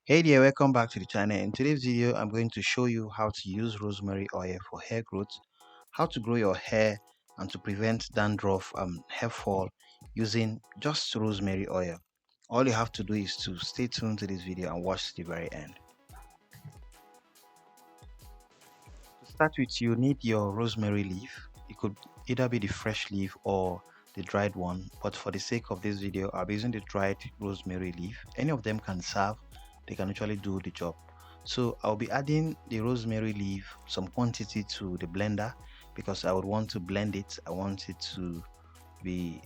Hey there, welcome back to the channel. In today's video, I'm going to show you how to use rosemary oil for hair growth, how to grow your hair and to prevent dandruff and hair fall using just rosemary oil. All you have to do is to stay tuned to this video and watch to the very end. To start with, you need your rosemary leaf. It could either be the fresh leaf or the dried one, but for the sake of this video, I'll be using the dried rosemary leaf. Any of them can serve, they can actually do the job. So I'll be adding the rosemary leaf, some quantity to the blender because I would want to blend it. I want it to be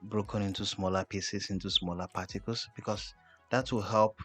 broken into smaller pieces, into smaller particles, because that will help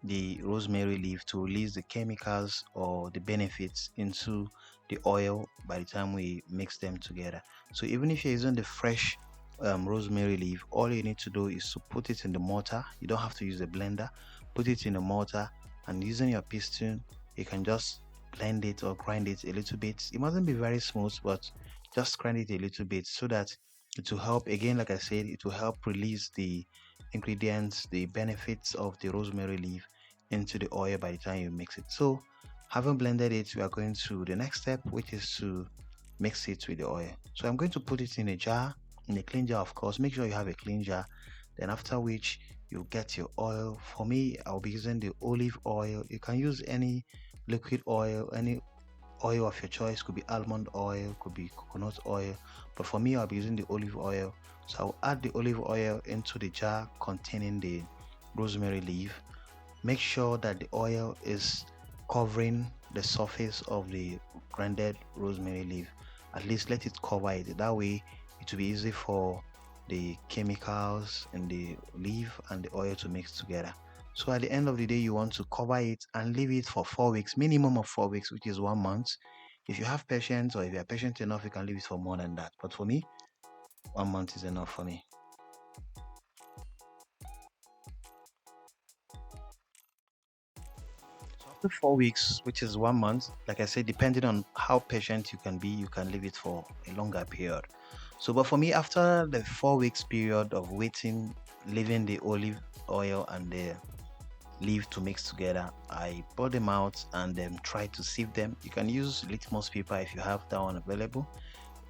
the rosemary leaf to release the chemicals or the benefits into the oil by the time we mix them together. So even if you're using the fresh rosemary leaf, all you need to do is to put it in the mortar. You don't have to use a blender. Put it in the mortar, and using your piston you can just blend it or grind it a little bit. It mustn't be very smooth, but just grind it a little bit so that it will help, again like I said, it will help release the ingredients, the benefits of the rosemary leaf into the oil by the time you mix it. So having blended it, we are going to the next step, which is to mix it with the oil. So I'm going to put it in a jar, in a clean jar, of course. Make sure you have a clean jar. Then after which you get your oil. For me, I'll be using the olive oil. You can use any liquid oil, any oil of your choice. Could be almond oil, could be coconut oil, but for me I'll be using the olive oil. So I'll add the olive oil into the jar containing the rosemary leaf. Make sure that the oil is covering the surface of the grinded rosemary leaf. At least let it cover it. That way it will be easy for the chemicals in the leaf and the oil to mix together. So at the end of the day, you want to cover it and leave it for 4 weeks, minimum of 4 weeks, which is 1 month. If you have patience or if you are patient enough, you can leave it for more than that. But for me, 1 month is enough for me. So after 4 weeks, which is 1 month, like I said, depending on how patient you can be, you can leave it for a longer period. So, but for me, after the 4 weeks period of waiting, leaving the olive oil and the leaf to mix together, I pour them out and then try to sieve them. You can use litmus paper if you have that one available.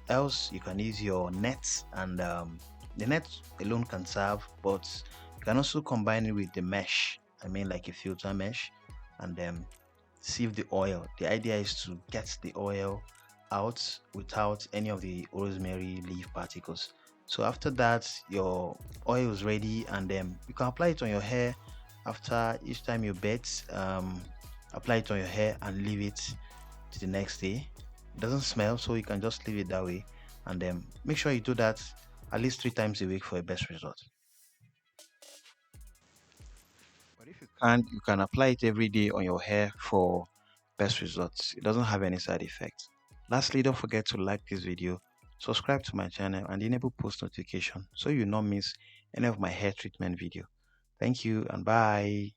Else, you can use your net, and the net alone can serve, but you can also combine it with the mesh. I mean, like a filter mesh, and then sieve the oil. The idea is to get the oil out without any of the rosemary leaf particles. So after that, your oil is ready, and then you can apply it on your hair. After each time you bet, apply it on your hair and leave it to the next day. It doesn't smell, so you can just leave it that way, and then make sure you do that at least 3 times a week for a best result. But if you can't, you can apply it every day on your hair for best results. It doesn't have any side effects. Lastly, don't forget to like this video, subscribe to my channel, and enable post notification so you not miss any of my hair treatment video. Thank you and bye.